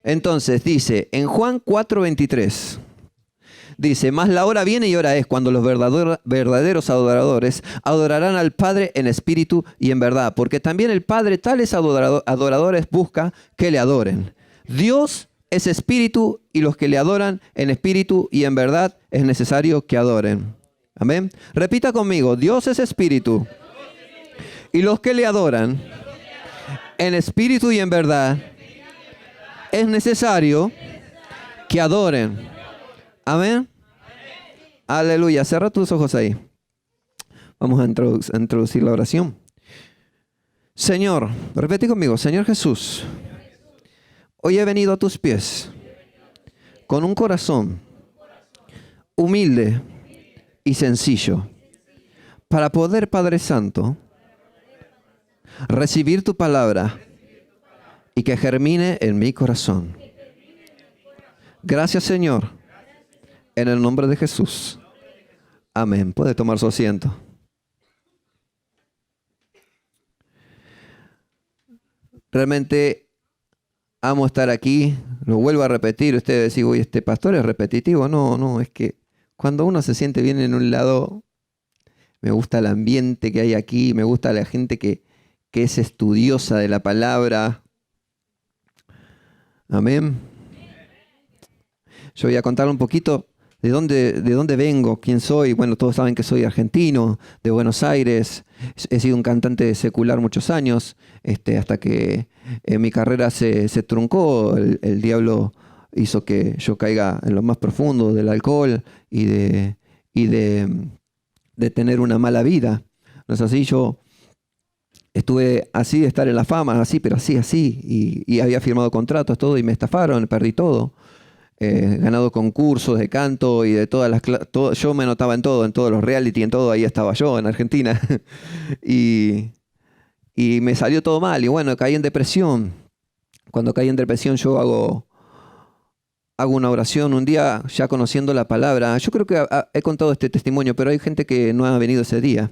Entonces dice, en Juan 4:23, dice, mas la hora viene y hora es cuando los verdaderos adoradores adorarán al Padre en espíritu y en verdad, porque también el Padre tales adoradores busca que le adoren. Dios es espíritu y los que le adoran en espíritu y en verdad es necesario que adoren. Amén. Repita conmigo, Dios es espíritu y los que le adoran en espíritu y en verdad es necesario que adoren. Amén. Aleluya. Cierra tus ojos ahí. Vamos a introducir la oración. Señor, repite conmigo, Señor Jesús, hoy he venido a tus pies con un corazón humilde y sencillo para poder, Padre Santo, recibir tu palabra y que germine en mi corazón. Gracias, Señor, en el nombre de Jesús. Amén. Puede tomar su asiento. Realmente amo estar aquí. Lo vuelvo a repetir. Ustedes dicen, uy, este pastor es repetitivo. No, es que cuando uno se siente bien en un lado, me gusta el ambiente que hay aquí, me gusta la gente que es estudiosa de la palabra. Amén. Yo voy a contar un poquito de dónde vengo, quién soy. Bueno, todos saben que soy argentino, de Buenos Aires. He sido un cantante secular muchos años, hasta que mi carrera se truncó. El diablo hizo que yo caiga en lo más profundo del alcohol y de tener una mala vida. No es así, yo estuve así de estar en la fama, así, pero así, y había firmado contratos, todo, y me estafaron, perdí todo. Ganado concursos de canto y de todas las yo me anotaba en todos los reality, en todo, ahí estaba yo en Argentina. y me salió todo mal, y bueno, caí en depresión. Cuando caí en depresión yo hago una oración un día, ya conociendo la palabra. Yo creo que he contado este testimonio, pero hay gente que no ha venido ese día.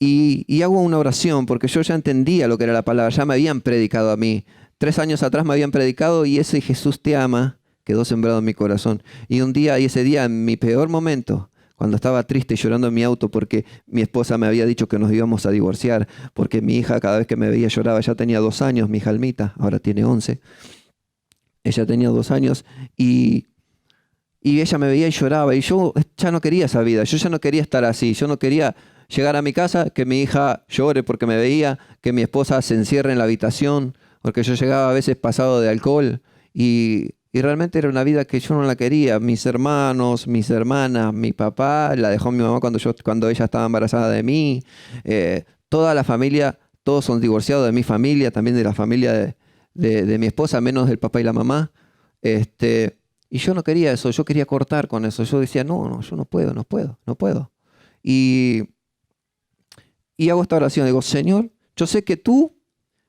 Y hago una oración porque yo ya entendía lo que era la palabra, ya me habían predicado a mí. 3 años atrás me habían predicado y ese Jesús te ama quedó sembrado en mi corazón. Y ese día, en mi peor momento, cuando estaba triste llorando en mi auto porque mi esposa me había dicho que nos íbamos a divorciar, porque mi hija cada vez que me veía lloraba. Ya tenía 2 años, mi hija Almita, ahora tiene 11. Ella tenía 2 años y ella me veía y lloraba, y yo ya no quería esa vida, yo ya no quería estar así, yo no quería llegar a mi casa, que mi hija llore porque me veía, que mi esposa se encierre en la habitación, porque yo llegaba a veces pasado de alcohol, y realmente era una vida que yo no la quería. Mis hermanos, mis hermanas, mi papá la dejó mi mamá cuando ella estaba embarazada de mí, toda la familia, todos son divorciados de mi familia, también de la familia de mi esposa, menos del papá y la mamá. Y yo no quería eso, yo quería cortar con eso. Yo decía, no, yo no puedo. Y hago esta oración, digo, Señor, yo sé que tú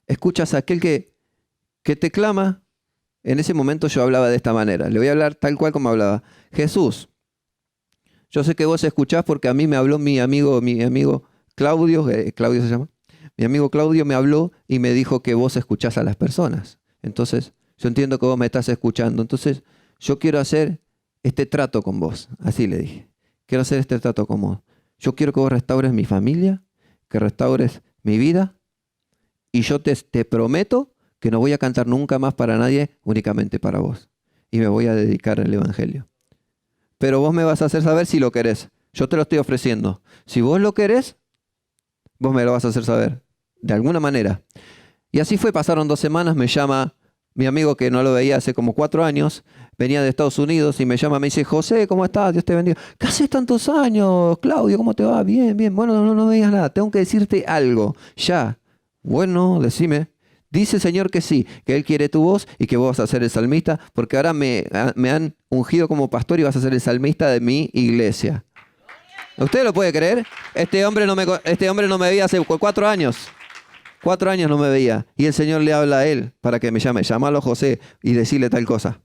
escuchas a aquel que te clama. En ese momento yo hablaba de esta manera. Le voy a hablar tal cual como hablaba. Jesús, yo sé que vos escuchás porque a mí me habló mi amigo Claudio, Claudio se llama. Mi amigo Claudio me habló y me dijo que vos escuchás a las personas. Entonces, yo entiendo que vos me estás escuchando. Entonces, yo quiero hacer este trato con vos. Así le dije. Quiero hacer este trato con vos. Yo quiero que vos restaures mi familia, que restaures mi vida. Y yo te prometo que no voy a cantar nunca más para nadie, únicamente para vos. Y me voy a dedicar al Evangelio. Pero vos me vas a hacer saber si lo querés. Yo te lo estoy ofreciendo. Si vos lo querés, vos me lo vas a hacer saber. De alguna manera. Y así fue, pasaron 2 semanas, me llama mi amigo que no lo veía hace como 4 años, venía de Estados Unidos y me llama, me dice, José, ¿cómo estás? Dios te bendiga. ¿Qué haces tantos años? Claudio, ¿cómo te va? Bien. Bueno, no me digas nada, tengo que decirte algo. Ya. Bueno, decime. Dice el Señor que sí, que Él quiere tu voz y que vos vas a ser el salmista, porque ahora me han ungido como pastor y vas a ser el salmista de mi iglesia. ¿Usted lo puede creer? Este hombre no me veía hace 4 años. 4 años no me veía. Y el Señor le habla a él para que me llame. Llámalo José y decirle tal cosa.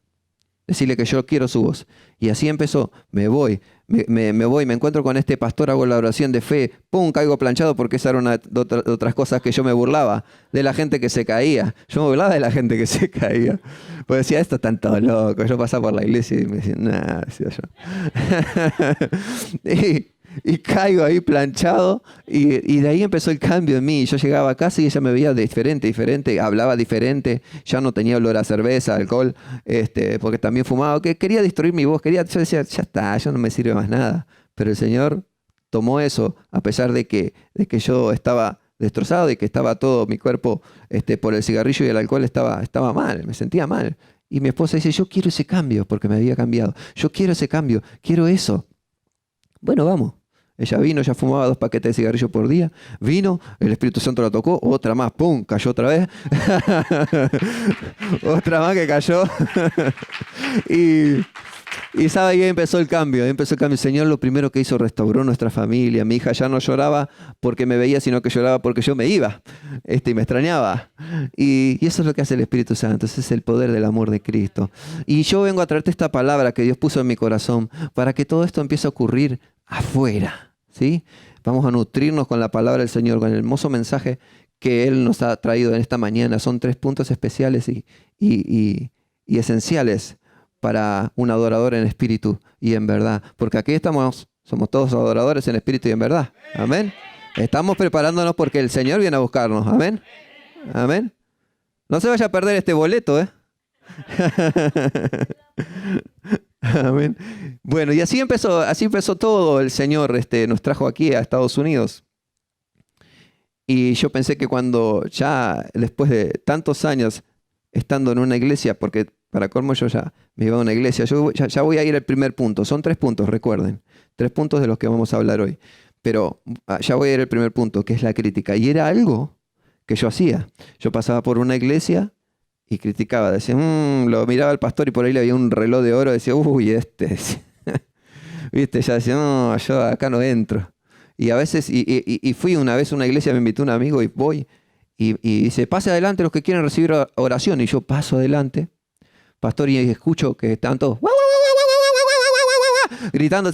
Decirle que yo quiero su voz. Y así empezó. Me voy, me encuentro con este pastor, hago la oración de fe, pum, caigo planchado porque esa era una de otras cosas que yo me burlaba, de la gente que se caía. Yo me burlaba de la gente que se caía. Pues decía, esto están todos locos. Yo pasaba por la iglesia y me decía, nada, decía yo. Y caigo ahí planchado y de ahí empezó el cambio en mí. Yo llegaba a casa y ella me veía diferente, hablaba diferente, ya no tenía olor a cerveza, alcohol, porque también fumaba, que quería destruir mi voz, yo decía, ya está, ya no me sirve más nada. Pero el Señor tomó eso, a pesar de que yo estaba destrozado y que estaba todo mi cuerpo por el cigarrillo y el alcohol estaba mal, me sentía mal. Y mi esposa dice, yo quiero ese cambio, porque me había cambiado. Yo quiero ese cambio, quiero eso. Bueno, vamos. Ella vino, ya fumaba 2 paquetes de cigarrillo por día. Vino, el Espíritu Santo la tocó, otra más, ¡pum! Cayó otra vez. Otra más que cayó. Y sabe, ahí empezó el cambio. El Señor lo primero que hizo, restauró nuestra familia. Mi hija ya no lloraba porque me veía, sino que lloraba porque yo me iba. Y me extrañaba. Y eso es lo que hace el Espíritu Santo. Ese es el poder del amor de Cristo. Y yo vengo a traerte esta palabra que Dios puso en mi corazón para que todo esto empiece a ocurrir afuera. ¿Sí? Vamos a nutrirnos con la palabra del Señor, con el hermoso mensaje que Él nos ha traído en esta mañana. Son 3 puntos especiales y esenciales para un adorador en espíritu y en verdad. Porque aquí somos todos adoradores en espíritu y en verdad. Amén. Estamos preparándonos porque el Señor viene a buscarnos. Amén. Amén. No se vaya a perder este boleto, ¿eh? Amén. Bueno, y así empezó todo. El Señor nos trajo aquí a Estados Unidos. Y yo pensé que cuando ya, después de tantos años estando en una iglesia, porque para colmo yo ya me iba a una iglesia, ya voy a ir al primer punto. Son 3 puntos, recuerden. 3 puntos de los que vamos a hablar hoy. Pero ya voy a ir al primer punto, que es la crítica. Y era algo que yo hacía. Yo pasaba por una iglesia y criticaba, decía, lo miraba al pastor y por ahí le había un reloj de oro, decía, uy, viste, ya decía, no, yo acá no entro. Y a veces, y fui una vez a una iglesia, me invitó un amigo y voy, y dice, pase adelante los que quieren recibir oración, y yo paso adelante, pastor, y escucho que están todos, gritando,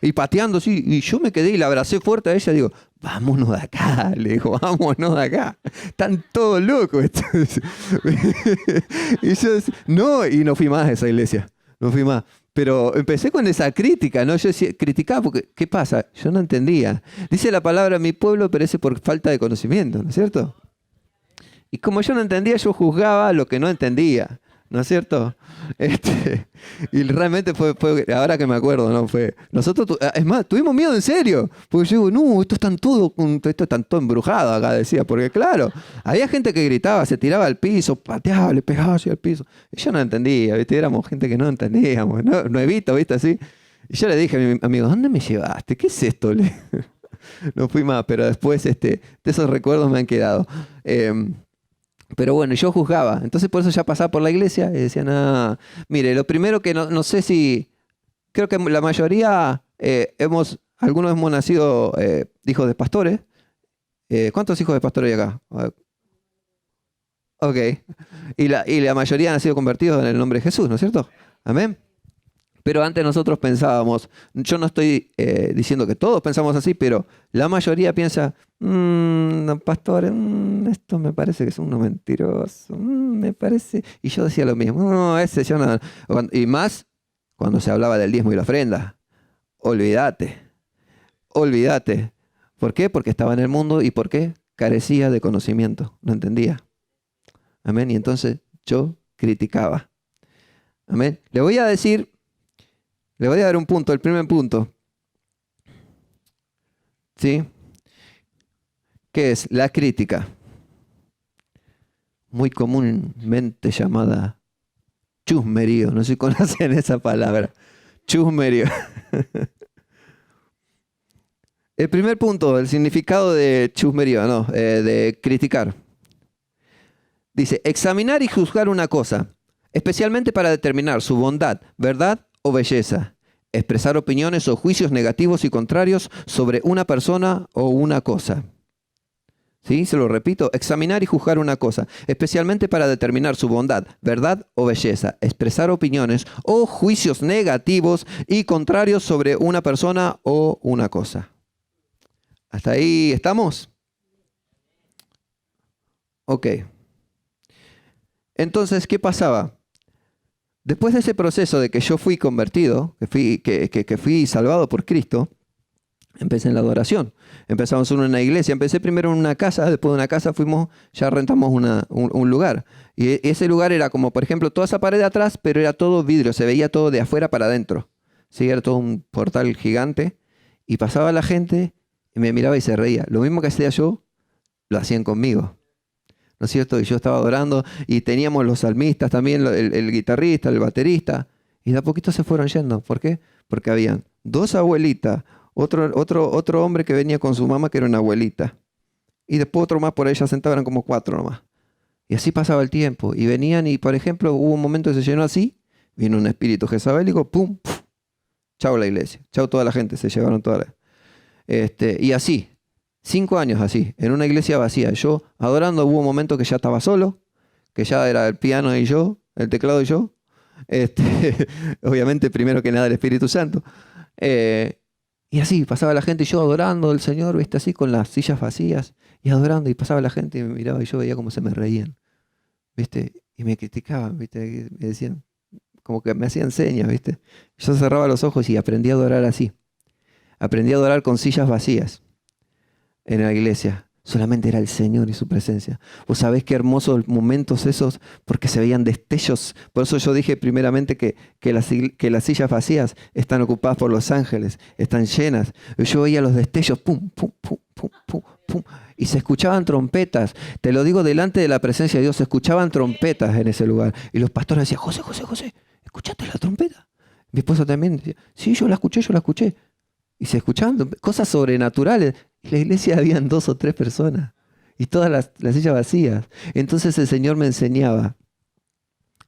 y pateando así, y yo me quedé y la abracé fuerte a ella, digo, vámonos de acá, le digo, vámonos de acá, están todos locos. Y yo, no, y no fui más a esa iglesia, no fui más. Pero empecé con esa crítica, ¿no? Yo criticaba porque, ¿qué pasa? Yo no entendía. Dice la palabra, mi pueblo perece por falta de conocimiento, ¿no es cierto? Y como yo no entendía, yo juzgaba lo que no entendía, ¿no es cierto? Y realmente fue, ahora que me acuerdo, ¿no? Nosotros, es más, tuvimos miedo en serio. Porque yo digo, no, esto están todo embrujado acá, decía. Porque claro, había gente que gritaba, se tiraba al piso, pateaba, le pegaba así al piso. Y yo no entendía, ¿viste? Éramos gente que no entendíamos, ¿no? Nuevito, ¿viste? Así. Y yo le dije a mi amigo, ¿dónde me llevaste? ¿Qué es esto? No fui más, pero después de esos recuerdos me han quedado. Pero bueno, yo juzgaba. Entonces por eso ya pasaba por la iglesia y decía, no, mire, lo primero que no sé si, creo que la mayoría algunos hemos nacido hijos de pastores. ¿Cuántos hijos de pastores hay acá? Ok. Y la mayoría han sido convertidos en el nombre de Jesús, ¿no es cierto? Amén. Pero antes nosotros pensábamos, yo no estoy diciendo que todos pensamos así, pero la mayoría piensa, pastor, esto me parece que es uno mentiroso, me parece. Y yo decía lo mismo, no, ese yo no. Y más cuando se hablaba del diezmo y la ofrenda. Olvídate. ¿Por qué? Porque estaba en el mundo y ¿por qué? Carecía de conocimiento, no entendía. Amén. Y entonces yo criticaba. Amén. Le voy a dar un punto, el primer punto. ¿Sí? ¿Qué es? La crítica. Muy comúnmente llamada chusmerío. No sé si conocen esa palabra. Chusmerío. El primer punto, el significado de chusmerío, no, de criticar. Dice, examinar y juzgar una cosa, especialmente para determinar su bondad, verdad o belleza. Expresar opiniones o juicios negativos y contrarios sobre una persona o una cosa. ¿Sí? Se lo repito, examinar y juzgar una cosa, especialmente para determinar su bondad, verdad o belleza, expresar opiniones o juicios negativos y contrarios sobre una persona o una cosa. ¿Hasta ahí estamos? Ok. Entonces, ¿qué pasaba? Después de ese proceso de que yo fui convertido, que fui salvado por Cristo, empecé en la adoración. Empezamos en una iglesia. Empecé primero en una casa, después de una casa ya rentamos un lugar. Y ese lugar era como, por ejemplo, toda esa pared de atrás, pero era todo vidrio, se veía todo de afuera para adentro. Sí, era todo un portal gigante. Y pasaba la gente y me miraba y se reía. Lo mismo que hacía yo, lo hacían conmigo. ¿No es cierto? Y yo estaba adorando y teníamos los salmistas también, el guitarrista, el baterista. Y de a poquito se fueron yendo. ¿Por qué? Porque habían dos abuelitas, otro hombre que venía con su mamá que era una abuelita. Y después otro más por ahí ya sentaban, eran como 4 nomás. Y así pasaba el tiempo. Y venían y, por ejemplo, hubo un momento que se llenó así. Vino un espíritu jezabélico, pum, puf, chao la iglesia. Chao toda la gente, se llevaron toda la... y así, 5 años así, en una iglesia vacía. Yo adorando, hubo un momento que ya estaba solo, que ya era el piano y yo, el teclado y yo. Obviamente, primero que nada, el Espíritu Santo. Y así, pasaba la gente y yo adorando al Señor, ¿viste? Así con las sillas vacías y adorando. Y pasaba la gente y me miraba y yo veía cómo se me reían, ¿viste? Y me criticaban, ¿viste? Me decían, como que me hacían señas, ¿viste? Yo cerraba los ojos y aprendí a adorar así. Aprendí a adorar con sillas vacías en la iglesia. Solamente era el Señor y su presencia. Vos sabés qué hermosos momentos esos, porque se veían destellos. Por eso yo dije primeramente que las sillas vacías están ocupadas por los ángeles, están llenas. Yo veía los destellos, pum, pum, pum, pum, pum, pum. Y se escuchaban trompetas. Te lo digo delante de la presencia de Dios, se escuchaban trompetas en ese lugar. Y los pastores decían, José, José, José, ¿escuchaste la trompeta? Mi esposa también decía, sí, yo la escuché, yo la escuché. Y se escuchaban cosas sobrenaturales. En la iglesia habían 2 o 3 personas. Y todas las sillas vacías. Entonces el Señor me enseñaba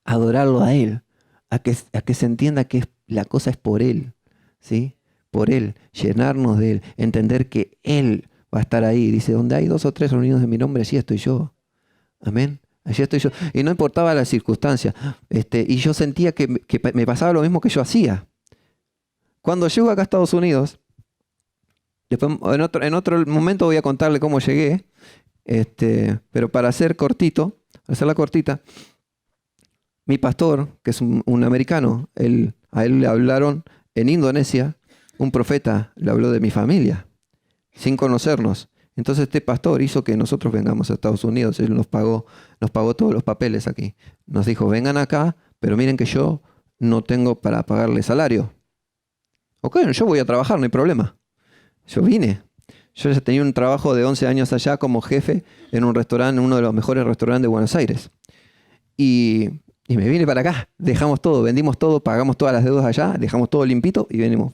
a adorarlo a Él. A que se entienda que la cosa es por Él. ¿Sí? Por Él. Llenarnos de Él. Entender que Él va a estar ahí. Dice, donde hay 2 o 3 reunidos en mi nombre, allí estoy yo. Amén. Allí estoy yo. Y no importaba la circunstancia. Y yo sentía que me pasaba lo mismo que yo hacía. Cuando llego acá a Estados Unidos, después, en otro momento voy a contarle cómo llegué, pero para hacerla cortita, mi pastor, que es un americano, a él le hablaron en Indonesia, un profeta le habló de mi familia, sin conocernos. Entonces este pastor hizo que nosotros vengamos a Estados Unidos, él nos pagó todos los papeles aquí. Nos dijo, vengan acá, pero miren que yo no tengo para pagarle salario. Ok, yo voy a trabajar, no hay problema. Yo vine. Yo ya tenía un trabajo de 11 años allá como jefe en un restaurante, uno de los mejores restaurantes de Buenos Aires. Y me vine para acá. Dejamos todo, vendimos todo, pagamos todas las deudas allá, dejamos todo limpito y venimos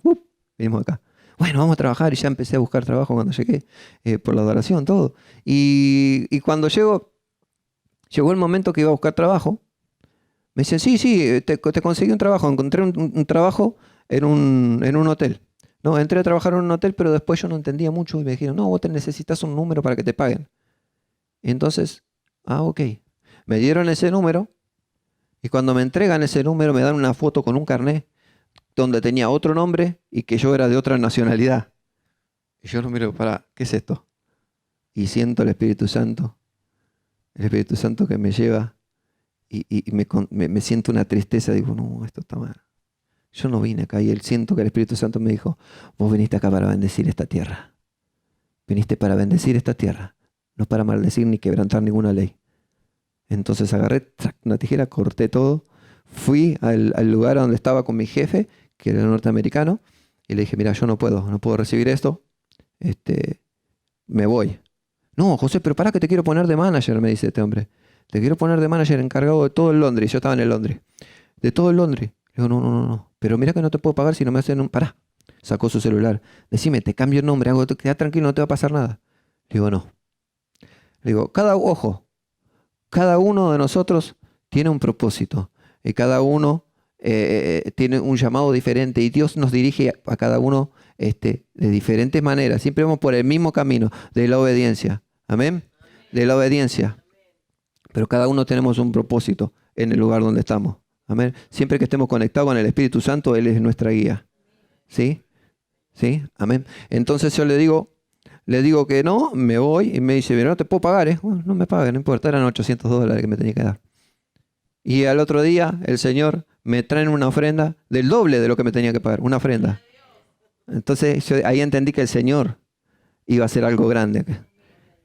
acá. Bueno, vamos a trabajar y ya empecé a buscar trabajo cuando llegué, por la adoración, todo. Y cuando llegó el momento que iba a buscar trabajo, me dicen, sí, te conseguí un trabajo, encontré un trabajo en un hotel. No, entré a trabajar en un hotel, pero después yo no entendía mucho y me dijeron, no, vos necesitas un número para que te paguen. Y entonces, ok. Me dieron ese número y cuando me entregan ese número me dan una foto con un carnet donde tenía otro nombre y que yo era de otra nacionalidad. Y yo lo miro, ¿qué es esto? Y siento el Espíritu Santo que me lleva y me siento una tristeza. Digo, no, esto está mal. Yo no vine acá y siento que el Espíritu Santo me dijo, vos viniste acá para bendecir esta tierra. Viniste para bendecir esta tierra, no para maldecir ni quebrantar ninguna ley. Entonces agarré una tijera, corté todo, fui al lugar donde estaba con mi jefe, que era norteamericano, y le dije, mira, yo no puedo recibir esto, me voy. No, José, pero para que te quiero poner de manager, me dice este hombre. Te quiero poner de manager encargado de todo el Londres. Yo estaba en el Londres. De todo el Londres. Le digo, no. Pero mira que no te puedo pagar si no me hacen un... Pará. Sacó su celular. Decime, te cambio el nombre, queda tranquilo, no te va a pasar nada. Le digo, no. Le digo, cada uno de nosotros tiene un propósito. Y cada uno tiene un llamado diferente. Y Dios nos dirige a cada uno de diferentes maneras. Siempre vamos por el mismo camino de la obediencia. Amén. de la obediencia. Pero cada uno tenemos un propósito en el lugar donde estamos. Amén. Siempre que estemos conectados con el Espíritu Santo, Él es nuestra guía. ¿Sí? ¿Sí? Amén. Entonces yo le digo que no, me voy y me dice, pero no te puedo pagar, ¿eh? Bueno, no me pague, no importa, eran $800 que me tenía que dar. Y al otro día el Señor me trae una ofrenda del doble de lo que me tenía que pagar, una ofrenda. Entonces yo ahí entendí que el Señor iba a hacer algo grande.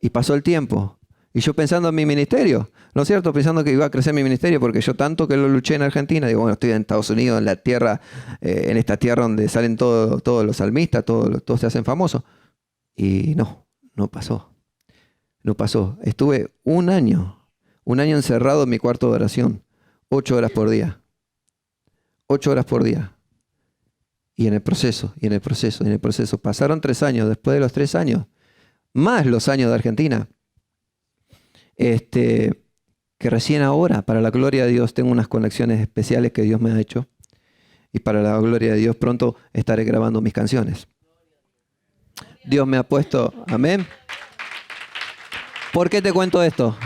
Y pasó el tiempo. Y yo pensando en mi ministerio, ¿no es cierto? Pensando que iba a crecer mi ministerio, porque yo tanto que lo luché en Argentina, digo, bueno, estoy en Estados Unidos, en la tierra, en esta tierra donde salen todos los salmistas, todos se hacen famosos. Y no pasó. No pasó. Estuve un año encerrado en mi cuarto de oración, 8 horas por día. 8 horas por día. Y en el proceso. Pasaron 3 años. Después de los 3 años, más los años de Argentina, que recién ahora, para la gloria de Dios, tengo unas conexiones especiales que Dios me ha hecho. Y para la gloria de Dios, pronto estaré grabando mis canciones. Dios me ha puesto, amén. ¿Por qué te cuento esto?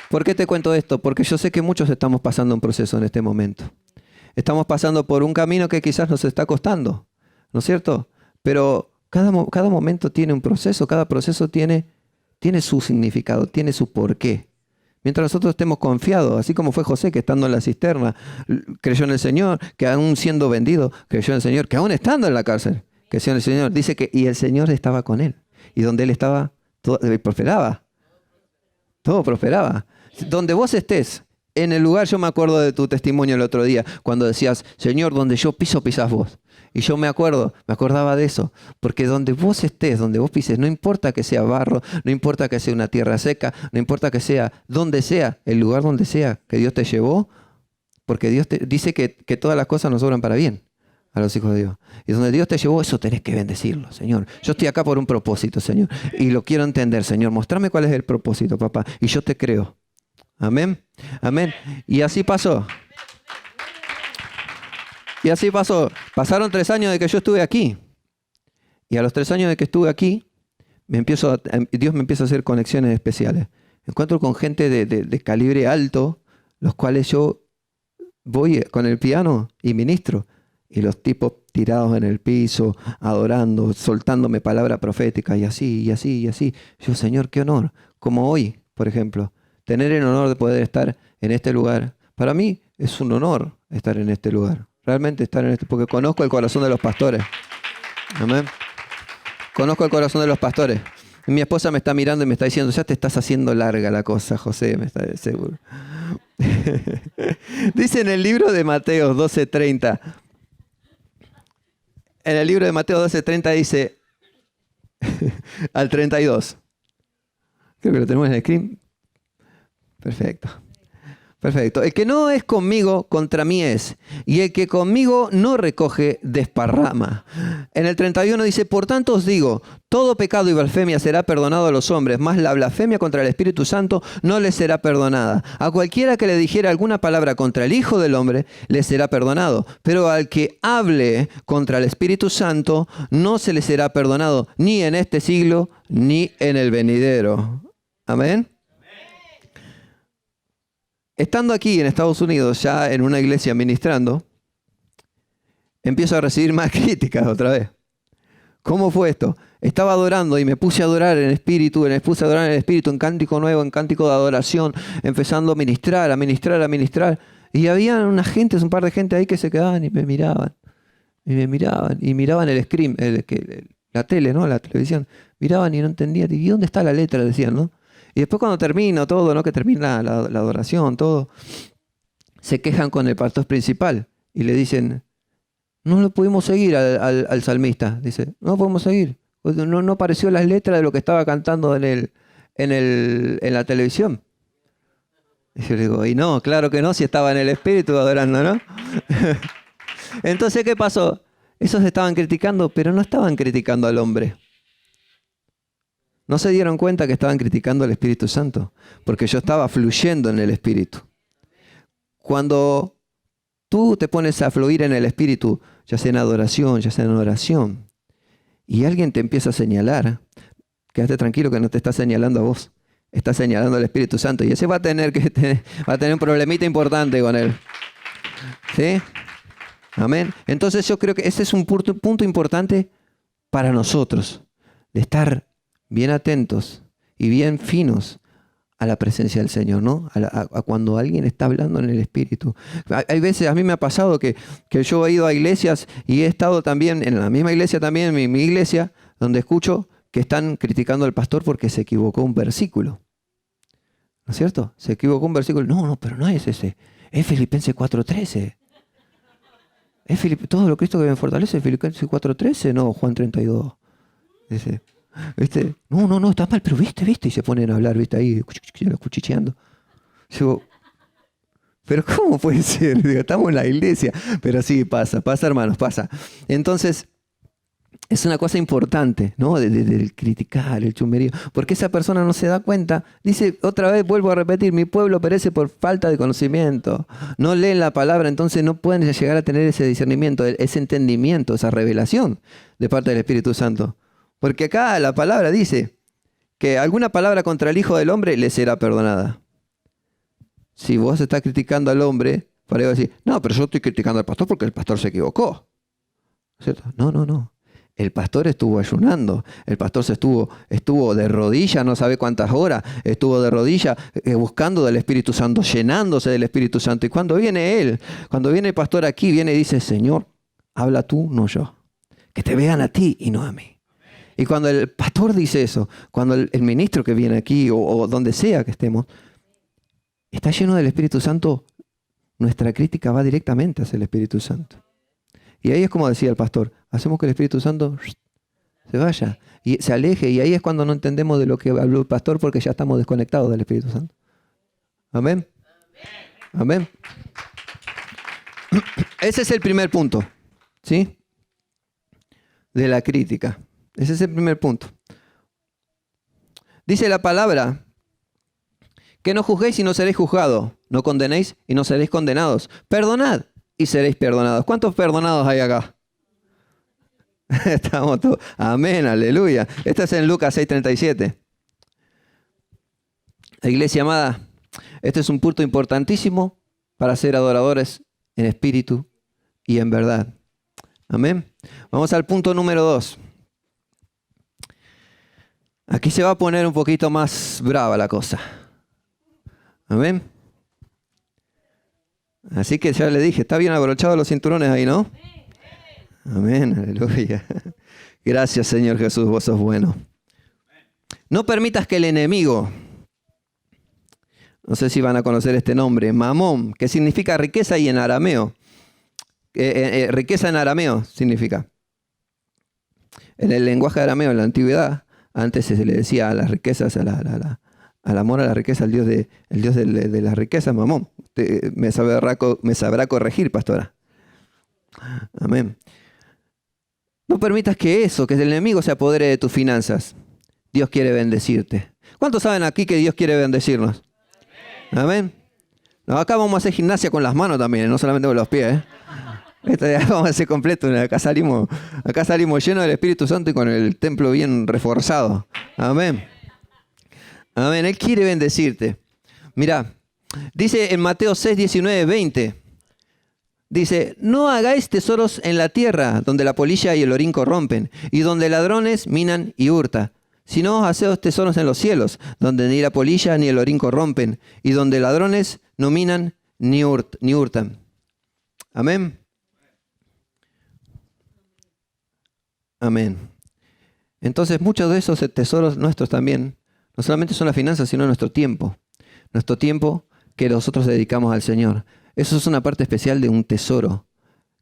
¿Por qué te cuento esto? Porque yo sé que muchos estamos pasando un proceso en este momento. Estamos pasando por un camino que quizás nos está costando, ¿no es cierto? Pero cada momento tiene un proceso, cada proceso tiene su significado, tiene su porqué. Mientras nosotros estemos confiados, así como fue José, que estando en la cisterna, creyó en el Señor, que aún siendo vendido, creyó en el Señor, que aún estando en la cárcel, creyó en el Señor. Dice que y el Señor estaba con él. Y donde él estaba, todo prosperaba. Todo prosperaba. Donde vos estés, en el lugar, yo me acuerdo de tu testimonio el otro día, cuando decías, Señor, donde yo piso, pisás vos. Y yo me acordaba de eso, porque donde vos estés, donde vos pises, no importa que sea barro, no importa que sea una tierra seca, no importa que sea donde sea, el lugar donde sea que Dios te llevó, porque Dios te dice que todas las cosas nos obran para bien a los hijos de Dios. Y donde Dios te llevó, eso tenés que bendecirlo, Señor. Yo estoy acá por un propósito, Señor, y lo quiero entender, Señor. Mostrame cuál es el propósito, papá, y yo te creo. Amén, amén. Y así pasó. Y así pasó. Pasaron 3 años de que yo estuve aquí. Y a los 3 años de que estuve aquí, Dios me empieza a hacer conexiones especiales. Encuentro con gente de calibre alto, los cuales yo voy con el piano y ministro. Y los tipos tirados en el piso, adorando, soltándome palabra profética, y así, y así, y así. Yo, Señor, qué honor. Como hoy, por ejemplo, tener el honor de poder estar en este lugar. Para mí es un honor estar en este lugar. Realmente estar en porque conozco el corazón de los pastores. Amén. Conozco el corazón de los pastores. Y mi esposa me está mirando y me está diciendo, ya te estás haciendo larga la cosa, José, me está seguro. Dice en el libro de Mateo 12:30. En el libro de Mateo 12:30 dice al 32. Creo que lo tenemos en el screen. Perfecto. Perfecto. El que no es conmigo, contra mí es. Y el que conmigo no recoge, desparrama. En el 31 dice, por tanto os digo, todo pecado y blasfemia será perdonado a los hombres, mas la blasfemia contra el Espíritu Santo no les será perdonada. A cualquiera que le dijera alguna palabra contra el Hijo del Hombre, le será perdonado. Pero al que hable contra el Espíritu Santo, no se le será perdonado, ni en este siglo, ni en el venidero. Amén. Estando aquí en Estados Unidos, ya en una iglesia ministrando, empiezo a recibir más críticas otra vez. ¿Cómo fue esto? Estaba adorando y me puse a adorar en espíritu, en cántico nuevo, en cántico de adoración, empezando a ministrar. Y había un par de gente ahí que se quedaban y me miraban. Y miraban el screen, la tele, ¿no? La televisión. Miraban y no entendían. ¿Y dónde está la letra? Decían, ¿no? Y después cuando termino todo, ¿no? Que termina la adoración, todo, se quejan con el pastor principal y le dicen, no lo pudimos seguir al salmista. Dice, no lo podemos seguir. No apareció las letras de lo que estaba cantando en la televisión. Y yo le digo, y no, claro que no, si estaba en el espíritu adorando, ¿no? Entonces, ¿qué pasó? Esos estaban criticando, pero no estaban criticando al hombre. No se dieron cuenta que estaban criticando al Espíritu Santo, porque yo estaba fluyendo en el Espíritu. Cuando tú te pones a fluir en el Espíritu, ya sea en adoración, ya sea en oración, y alguien te empieza a señalar, quédate tranquilo que no te está señalando a vos, está señalando al Espíritu Santo. Y ese va a tener un problemita importante con él. ¿Sí? Amén. Entonces yo creo que ese es un punto importante para nosotros, de estar bien atentos y bien finos a la presencia del Señor, ¿no? A cuando alguien está hablando en el Espíritu. Hay veces, a mí me ha pasado que yo he ido a iglesias y he estado también en la misma iglesia, también en mi iglesia, donde escucho que están criticando al pastor porque se equivocó un versículo. ¿No es cierto? Se equivocó un versículo. No, pero no es ese. Es Filipenses 4:13. Todo lo Cristo que me fortalece, Filipenses 4:13, no, Juan 32. Dice, ¿viste? No, está mal, pero viste, y se ponen a hablar, ¿viste? Ahí, cuchicheando. Digo, pero ¿cómo puede ser? Digo, estamos en la iglesia. Pero sí, pasa, hermanos, pasa. Entonces, es una cosa importante, ¿no? De criticar el chusmerío. Porque esa persona no se da cuenta. Dice, otra vez vuelvo a repetir, mi pueblo perece por falta de conocimiento. No leen la palabra, entonces no pueden llegar a tener ese discernimiento, ese entendimiento, esa revelación de parte del Espíritu Santo. Porque acá la palabra dice que alguna palabra contra el Hijo del Hombre le será perdonada. Si vos estás criticando al hombre, para decir, no, pero yo estoy criticando al pastor porque el pastor se equivocó. ¿Cierto? No. El pastor estuvo ayunando, el pastor estuvo de rodillas, no sabe cuántas horas, estuvo de rodillas buscando del Espíritu Santo, llenándose del Espíritu Santo. Y cuando viene el pastor aquí, viene y dice, Señor, habla tú, no yo. Que te vean a ti y no a mí. Y cuando el pastor dice eso, cuando el ministro que viene aquí o donde sea que estemos, está lleno del Espíritu Santo, nuestra crítica va directamente hacia el Espíritu Santo. Y ahí es como decía el pastor, hacemos que el Espíritu Santo se vaya y se aleje. Y ahí es cuando no entendemos de lo que habló el pastor porque ya estamos desconectados del Espíritu Santo. Amén. Amén. Ese es el primer punto, ¿sí? De la crítica. Ese es el primer punto. Dice la palabra, que no juzguéis y no seréis juzgados, no condenéis y no seréis condenados. Perdonad y seréis perdonados. ¿Cuántos perdonados hay acá? Estamos todos. Amén, aleluya. Esto es en Lucas 6:37. La iglesia amada, este es un punto importantísimo para ser adoradores en espíritu y en verdad. Amén. Vamos al punto número 2. Aquí se va a poner un poquito más brava la cosa. Amén. Así que ya le dije, está bien abrochados los cinturones ahí, ¿no? Amén, aleluya. Gracias, Señor Jesús, vos sos bueno. No permitas que el enemigo, no sé si van a conocer este nombre, Mamón, que significa riqueza y en arameo. Riqueza en arameo significa. En el lenguaje arameo, en la antigüedad, antes se le decía a las riquezas, al amor a la riqueza, el Dios de las riquezas, Mamón. Usted me sabrá corregir, pastora. Amén. No permitas que el enemigo se apodere de tus finanzas. Dios quiere bendecirte. ¿Cuántos saben aquí que Dios quiere bendecirnos? Amén. No, acá vamos a hacer gimnasia con las manos también, no solamente con los pies. Vamos a hacer completo. Acá salimos llenos del Espíritu Santo y con el templo bien reforzado. Amén. Amén. Él quiere bendecirte. Mira, dice en Mateo 6, 19, 20. Dice, no hagáis tesoros en la tierra, donde la polilla y el orín corrompen, y donde ladrones minan y hurtan. Sino haceos tesoros en los cielos, donde ni la polilla ni el orín corrompen, y donde ladrones no minan ni hurtan. Amén. Amén. Entonces muchos de esos tesoros nuestros también, no solamente son las finanzas, sino nuestro tiempo. Nuestro tiempo que nosotros dedicamos al Señor. Eso es una parte especial de un tesoro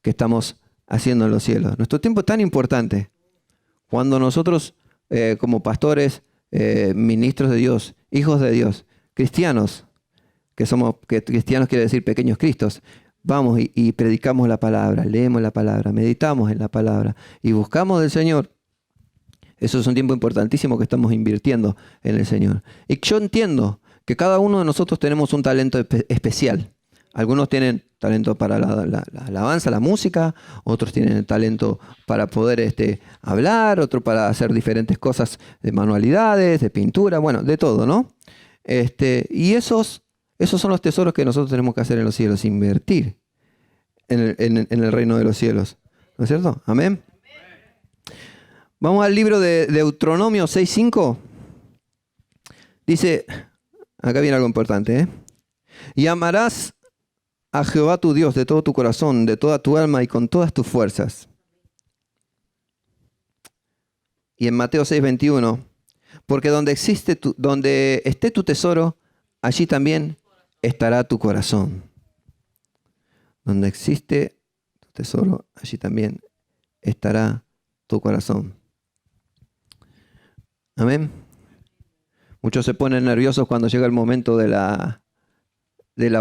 que estamos haciendo en los cielos. Nuestro tiempo es tan importante. Cuando nosotros, como pastores, ministros de Dios, hijos de Dios, cristianos, que cristianos quiere decir pequeños cristos, vamos y predicamos la palabra, leemos la palabra, meditamos en la palabra y buscamos del Señor. Eso es un tiempo importantísimo que estamos invirtiendo en el Señor. Y yo entiendo que cada uno de nosotros tenemos un talento especial. Algunos tienen talento para la alabanza, la música, otros tienen el talento para poder hablar, otros para hacer diferentes cosas de manualidades, de pintura, bueno, de todo, ¿no? Y esos son los tesoros que nosotros tenemos que hacer en los cielos, invertir en el reino de los cielos. ¿No es cierto? Amén. Vamos al libro de Deuteronomio 6:5. Dice, acá viene algo importante, ¿eh? Y amarás a Jehová tu Dios de todo tu corazón, de toda tu alma y con todas tus fuerzas. Y en Mateo 6:21, porque donde esté tu tesoro, allí también estará tu corazón. Donde existe tu tesoro, allí también estará tu corazón. Amén. Muchos se ponen nerviosos cuando llega el momento de la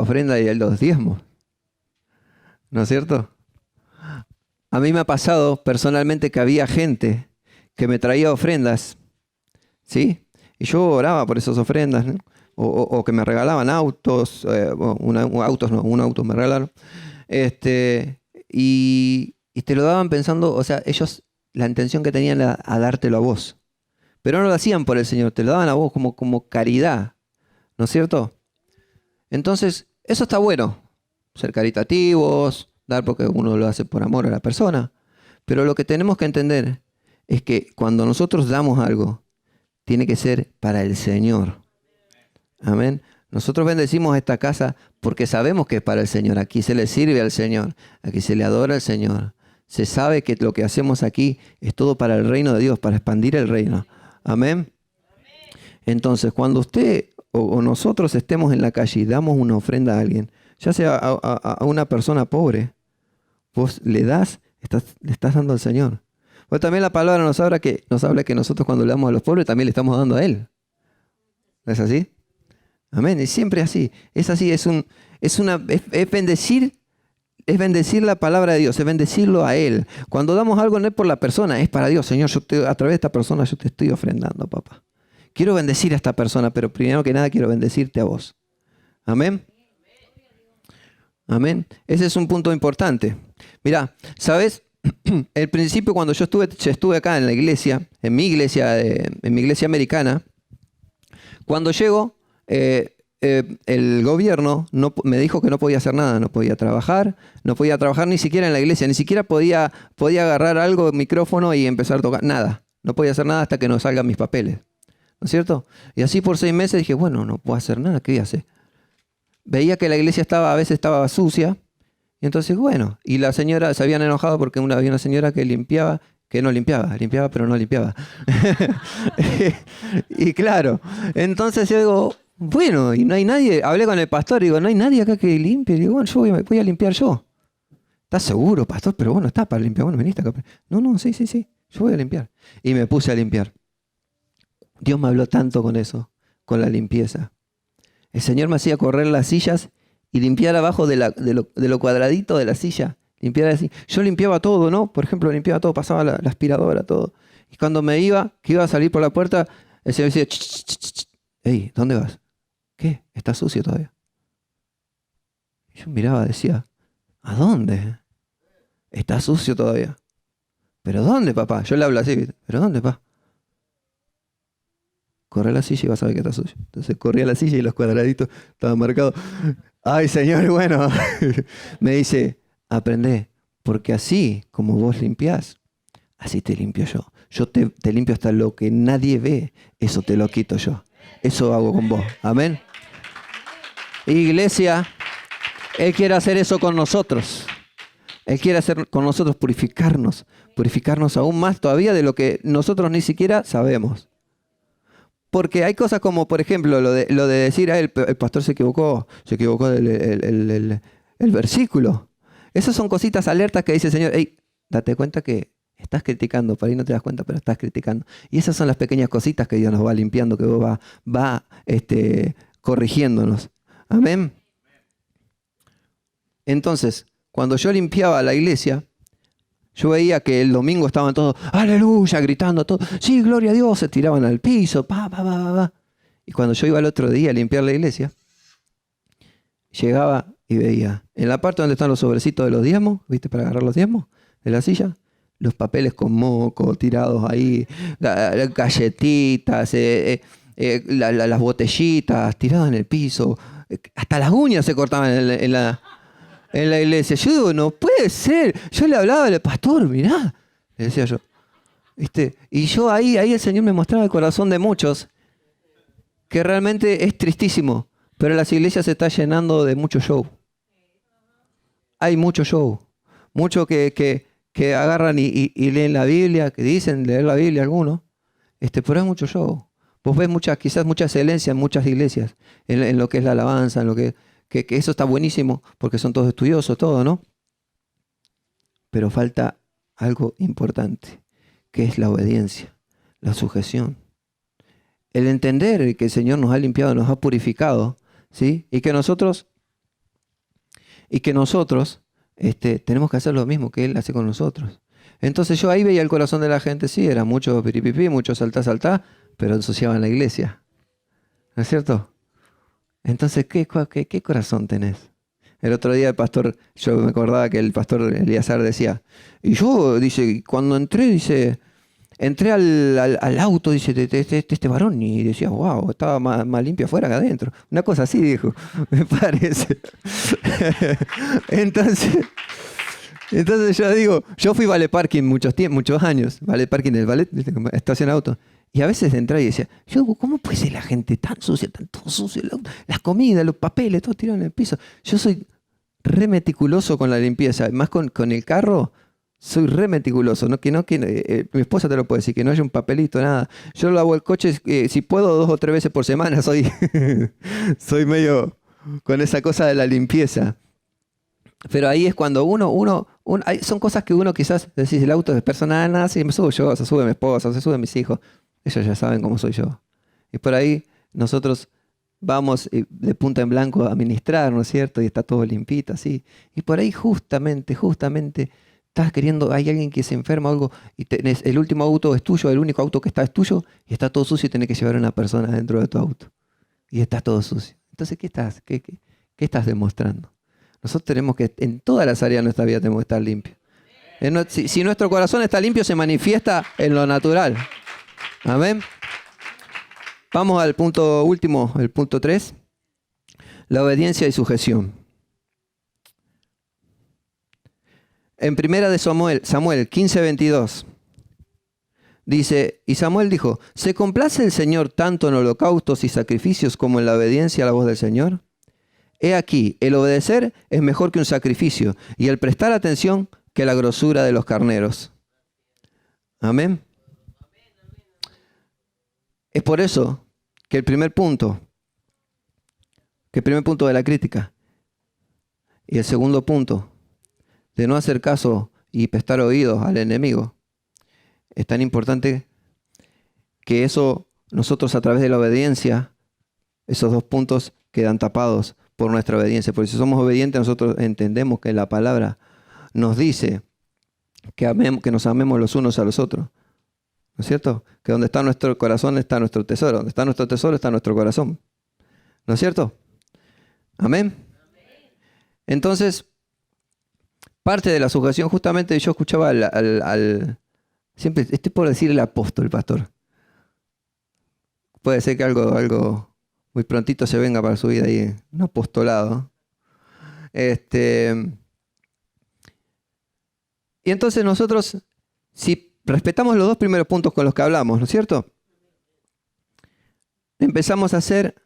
ofrenda y de los diezmos. ¿No es cierto? A mí me ha pasado personalmente que había gente que me traía ofrendas, ¿sí? Y yo oraba por esas ofrendas, ¿no? O que me regalaban autos, un auto me regalaron. Y te lo daban pensando, o sea, ellos la intención que tenían era a dártelo a vos. Pero no lo hacían por el Señor, te lo daban a vos como caridad, ¿no es cierto? Entonces, eso está bueno, ser caritativos, dar porque uno lo hace por amor a la persona. Pero lo que tenemos que entender es que cuando nosotros damos algo, tiene que ser para el Señor. Amén. Nosotros bendecimos esta casa porque sabemos que es para el Señor. Aquí se le sirve al Señor, aquí se le adora al Señor. Se sabe que lo que hacemos aquí es todo para el reino de Dios, para expandir el reino. Amén. Entonces, cuando usted o nosotros estemos en la calle y damos una ofrenda a alguien, ya sea a una persona pobre, vos le estás dando al Señor. Pues también la palabra nos habla que nosotros cuando le damos a los pobres también le estamos dando a Él. ¿No es así? Amén. Es siempre así. Es así. Es bendecir la palabra de Dios, es bendecirlo a Él. Cuando damos algo no es por la persona, es para Dios. Señor, a través de esta persona yo te estoy ofrendando, papá. Quiero bendecir a esta persona, pero primero que nada quiero bendecirte a vos. Amén. Amén. Ese es un punto importante. Mirá, ¿sabes? El principio cuando yo estuve acá en la iglesia, en mi iglesia americana, cuando llego, el gobierno me dijo que no podía hacer nada, no podía trabajar ni siquiera en la iglesia, ni siquiera podía agarrar algo, micrófono y empezar a tocar, nada. No podía hacer nada hasta que no salgan mis papeles. ¿No es cierto? Y así por 6 meses dije, bueno, no puedo hacer nada, ¿qué voy a hacer? Veía que la iglesia a veces estaba sucia, y entonces, bueno, y la señora se habían enojado porque había una señora que limpiaba pero no limpiaba. Y claro, entonces yo digo, bueno, y no hay nadie, hablé con el pastor y digo, no hay nadie acá que limpie. Y digo, bueno, yo voy a limpiar yo. ¿Estás seguro, pastor? Pero bueno, está para limpiar. Bueno, viniste acá. No, sí, yo voy a limpiar. Y me puse a limpiar. Dios me habló tanto con eso, con la limpieza. El Señor me hacía correr las sillas y limpiar abajo de lo cuadradito de la silla. Limpiar así. Yo limpiaba todo, ¿no? Por ejemplo, limpiaba todo, pasaba la aspiradora, todo. Y cuando que iba a salir por la puerta, el Señor decía, hey, ¿dónde vas? ¿Qué? ¿Está sucio todavía? Y yo miraba, decía, ¿a dónde? Está sucio todavía. ¿Pero dónde, papá? Yo le hablo así, ¿pero dónde, papá? Corre a la silla y vas a ver que está sucio. Entonces corría a la silla y los cuadraditos estaban marcados. Ay, Señor, bueno. Me dice, aprendé, porque así como vos limpiás, así te limpio yo. Yo te limpio hasta lo que nadie ve, eso te lo quito yo. Eso hago con vos. Amén. Iglesia, Él quiere hacer eso con nosotros. Él quiere hacer con nosotros purificarnos aún más todavía de lo que nosotros ni siquiera sabemos. Porque hay cosas como, por ejemplo, lo de decir, el pastor se equivocó el versículo. Esas son cositas alertas que dice el Señor, hey, date cuenta que estás criticando, por ahí no te das cuenta, pero estás criticando. Y esas son las pequeñas cositas que Dios nos va limpiando, que va corrigiéndonos. Amén. Entonces, cuando yo limpiaba la iglesia, yo veía que el domingo estaban todos, aleluya, gritando, todo, sí, gloria a Dios, se tiraban al piso, pa. Y cuando yo iba el otro día a limpiar la iglesia, llegaba y veía, en la parte donde están los sobrecitos de los diezmos, ¿viste? Para agarrar los diezmos de la silla, los papeles con moco tirados ahí, las galletitas, las botellitas tiradas en el piso, hasta las uñas se cortaban en la iglesia. Yo digo, no puede ser. Yo le hablaba al pastor, mirá, le decía yo. ¿Viste? Y yo ahí el Señor me mostraba el corazón de muchos, que realmente es tristísimo, pero las iglesias se están llenando de mucho show. Hay mucho show. Mucho que agarran y leen la Biblia, que dicen leer la Biblia algunos, pero hay mucho show. Vos ves quizás mucha excelencia en muchas iglesias, en lo que es la alabanza, en lo que eso está buenísimo, porque son todos estudiosos, todo, ¿no? Pero falta algo importante, que es la obediencia, la sujeción. El entender que el Señor nos ha limpiado, nos ha purificado, ¿sí? Y que nosotros tenemos que hacer lo mismo que Él hace con nosotros. Entonces yo ahí veía el corazón de la gente, sí, era mucho piripipí, mucho saltá, pero ensuciaban la iglesia. ¿No es cierto? Entonces, ¿qué corazón tenés? El otro día yo me acordaba que el pastor Elíasar decía, y yo, dice, cuando entré al auto, dice, de este varón, y decía, wow, estaba más limpio afuera que adentro. Una cosa así, dijo, me parece. Entonces yo digo, yo fui valet parking muchos años, valet parking del valet, estación auto. Y a veces entraba y decía, yo digo, ¿cómo puede ser la gente tan sucia, tan todo sucio? Las comidas, los papeles, todo tirado en el piso. Yo soy re meticuloso con la limpieza, más con el carro. Soy re meticuloso, mi esposa te lo puede decir, que no haya un papelito, nada. Yo lavo el coche, si puedo, 2 o 3 veces por semana, soy medio con esa cosa de la limpieza. Pero ahí es cuando son cosas que uno quizás decís, el auto es personal, nada, si me subo yo, se sube mi esposa, se suben mis hijos. Ellos ya saben cómo soy yo. Y por ahí nosotros vamos de punta en blanco a ministrar, ¿no es cierto? Y está todo limpito, así. Y por ahí justamente estás queriendo, hay alguien que se enferma o algo, y tenés, el último auto es tuyo, el único auto que está es tuyo, y está todo sucio y tenés que llevar a una persona dentro de tu auto. Y está todo sucio. Entonces, ¿qué estás demostrando? Nosotros tenemos que, en todas las áreas de nuestra vida tenemos que estar limpios. Si nuestro corazón está limpio, se manifiesta en lo natural. Amén. Vamos al punto último, el punto 3. La obediencia y sujeción. En primera de Samuel 15:22, dice, y Samuel dijo, ¿se complace el Señor tanto en holocaustos y sacrificios como en la obediencia a la voz del Señor? He aquí, el obedecer es mejor que un sacrificio, y el prestar atención que la grosura de los carneros. Amén. Es por eso que el primer punto de la crítica y el segundo punto de no hacer caso y prestar oídos al enemigo, es tan importante que eso nosotros a través de la obediencia, esos 2 puntos quedan tapados por nuestra obediencia. Porque si somos obedientes, nosotros entendemos que la palabra nos dice que nos amemos los unos a los otros. ¿No es cierto? Que donde está nuestro corazón está nuestro tesoro. Donde está nuestro tesoro está nuestro corazón. ¿No es cierto? Amén. Entonces, parte de la sujeción, justamente yo escuchaba siempre estoy por decir el apóstol, pastor. Puede ser que algo muy prontito se venga para su vida ahí, un apostolado. Y entonces nosotros, si respetamos los 2 primeros puntos con los que hablamos, ¿no es cierto? Empezamos a ser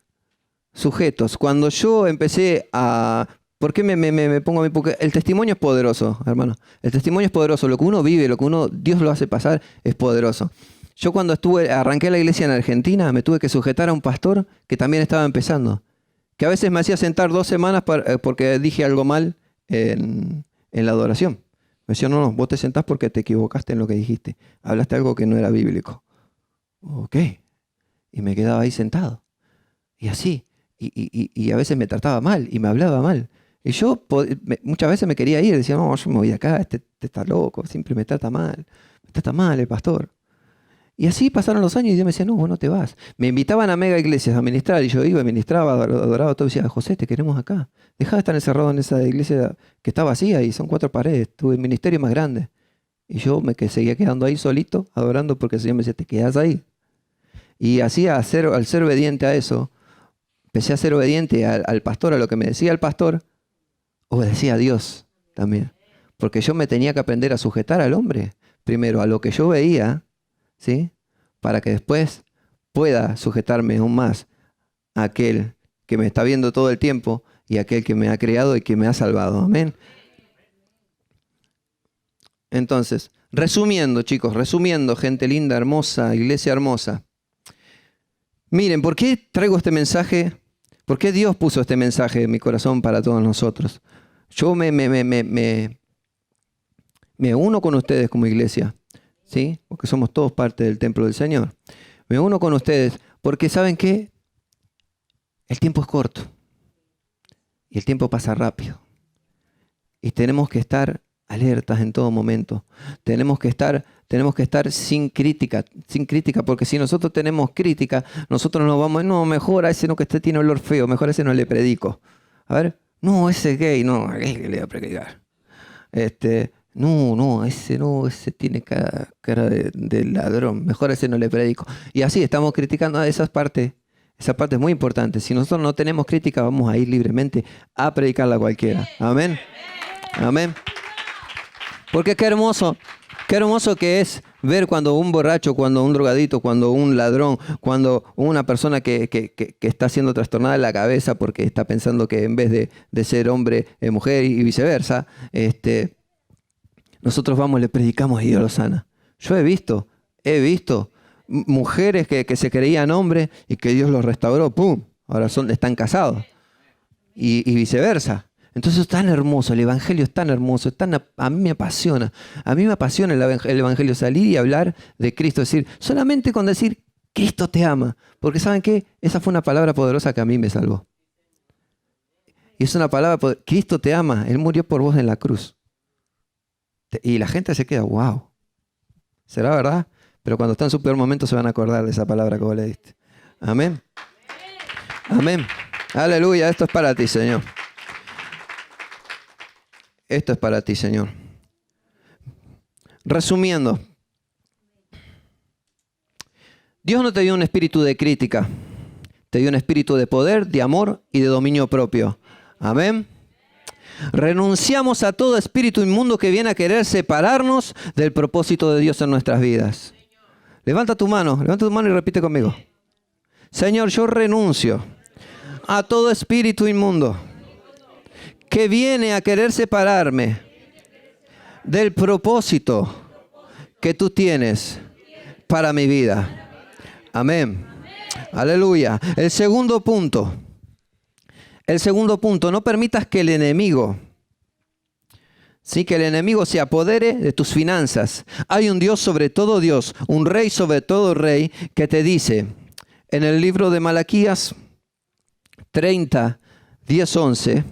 sujetos. Cuando yo empecé a... ¿Por qué me pongo a mí? Porque el testimonio es poderoso, hermano. El testimonio es poderoso. Lo que uno vive, Dios lo hace pasar, es poderoso. Yo cuando arranqué la iglesia en Argentina, me tuve que sujetar a un pastor que también estaba empezando. Que a veces me hacía sentar 2 semanas porque dije algo mal en la adoración. Me decía, no, vos te sentás porque te equivocaste en lo que dijiste. Hablaste algo que no era bíblico. Ok. Y me quedaba ahí sentado. Y así. Y a veces me trataba mal y me hablaba mal. Y yo muchas veces me quería ir. Decía, no, yo me voy de acá, este está loco, siempre me trata mal. Me trata mal el pastor. Y así pasaron los años y Dios me decía, no, vos no te vas. Me invitaban a mega iglesias a ministrar y yo iba, ministraba, adoraba todo. Y decía, José, te queremos acá. Dejá de estar encerrado en esa iglesia que está vacía y son 4 paredes. Tu ministerio más grande. Y yo seguía quedando ahí solito, adorando, porque el Señor me decía, te quedas ahí. Y así, al ser obediente a eso, empecé a ser obediente al pastor, a lo que me decía el pastor, obedecía a Dios también. Porque yo me tenía que aprender a sujetar al hombre, primero a lo que yo veía, ¿sí? Para que después pueda sujetarme aún más a aquel que me está viendo todo el tiempo y a aquel que me ha creado y que me ha salvado. Amén. Entonces, resumiendo, chicos, gente linda, hermosa, iglesia hermosa. Miren, ¿por qué traigo este mensaje? ¿Por qué Dios puso este mensaje en mi corazón para todos nosotros? Yo me uno con ustedes como iglesia, ¿sí? Porque somos todos parte del templo del Señor. Me uno con ustedes porque, ¿saben qué? El tiempo es corto y el tiempo pasa rápido. Y tenemos que estar alertas en todo momento. Tenemos que estar sin crítica, porque si nosotros tenemos crítica, nosotros nos vamos, no, mejor a ese no que este tiene olor feo, mejor a ese no le predico. A ver, no, ese gay, no, a gay le voy a predicar. Ese tiene cara de ladrón, mejor a ese no le predico. Y así estamos criticando a esa parte es muy importante. Si nosotros no tenemos crítica, vamos a ir libremente a predicarla a cualquiera. Amén. Amén. Porque qué hermoso que es ver cuando un borracho, cuando un drogadito, cuando un ladrón, cuando una persona que está siendo trastornada en la cabeza porque está pensando que en vez de ser hombre es mujer y viceversa, nosotros vamos, le predicamos y Dios lo sana. Yo he visto mujeres que se creían hombres y que Dios los restauró, ¡pum! Ahora están casados y viceversa. Entonces es tan hermoso, el Evangelio es tan hermoso, a mí me apasiona. A mí me apasiona el Evangelio, salir y hablar de Cristo. Es decir, solamente con decir, Cristo te ama. Porque ¿saben qué? Esa fue una palabra poderosa que a mí me salvó. Y es una palabra poderosa. Cristo te ama, Él murió por vos en la cruz. Y la gente se queda, wow. ¿Será verdad? Pero cuando está en su peor momento se van a acordar de esa palabra que vos le diste. Amén. Amén. Aleluya, esto es para ti, Señor. Esto es para ti, Señor. Resumiendo, Dios no te dio un espíritu de crítica, te dio un espíritu de poder, de amor y de dominio propio. Amén. Renunciamos a todo espíritu inmundo que viene a querer separarnos del propósito de Dios en nuestras vidas. Levanta tu mano y repite conmigo. Señor, yo renuncio a todo espíritu inmundo que viene a querer separarme del propósito que tú tienes para mi vida. Amén. Aleluya. El segundo punto, no permitas que el enemigo se apodere de tus finanzas. Hay un Dios sobre todo Dios, un rey sobre todo rey, que te dice en el libro de Malaquías 3, 10, 11.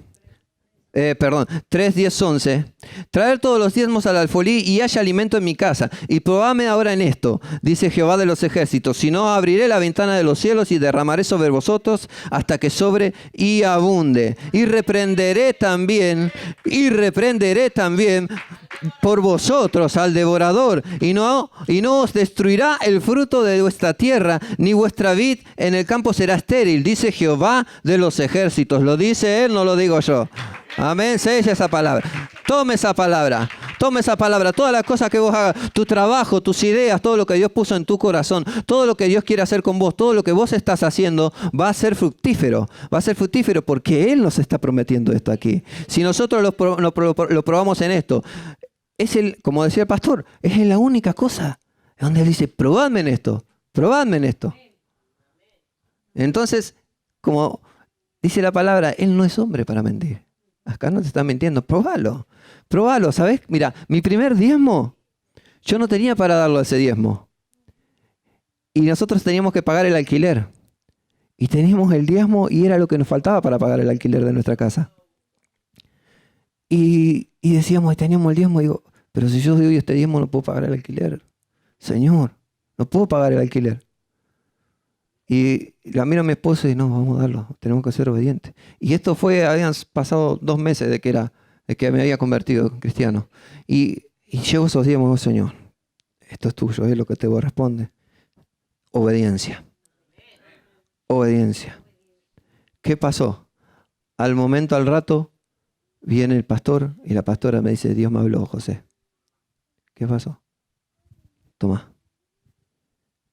Traer todos los diezmos al alfolí y haya alimento en mi casa. Y probadme ahora en esto, dice Jehová de los ejércitos. Si no, abriré la ventana de los cielos y derramaré sobre vosotros hasta que sobre y abunde. Y reprenderé también por vosotros al devorador, y no os destruirá el fruto de vuestra tierra, ni vuestra vid en el campo será estéril, dice Jehová de los ejércitos. Lo dice Él, no lo digo yo. Amén, sella esa palabra. Tome esa palabra. Todas las cosas que vos hagas, tu trabajo, tus ideas, todo lo que Dios puso en tu corazón, todo lo que Dios quiere hacer con vos, todo lo que vos estás haciendo, va a ser fructífero. Va a ser fructífero porque Él nos está prometiendo esto aquí. Si nosotros lo probamos en esto, como decía el pastor, es la única cosa donde Él dice, probadme en esto. Entonces, como dice la palabra, Él no es hombre para mentir. Acá no te están mintiendo, probalo, ¿sabes? Mira, mi primer diezmo, yo no tenía para darlo a ese diezmo. Y nosotros teníamos que pagar el alquiler. Y teníamos el diezmo y era lo que nos faltaba para pagar el alquiler de nuestra casa. Y decíamos, teníamos el diezmo, y digo, pero si yo doy este diezmo no puedo pagar el alquiler. Señor, No puedo pagar el alquiler. Y la miro a mi esposo y no, vamos a darlo, tenemos que ser obedientes. Y esto habían pasado 2 meses de que me había convertido en cristiano. Y llego esos días y me digo, Señor, esto es tuyo, es lo que te corresponde. Obediencia. Obediencia. ¿Qué pasó? Al momento, al rato, viene el pastor y la pastora me dice, Dios me habló, José. ¿Qué pasó? Toma.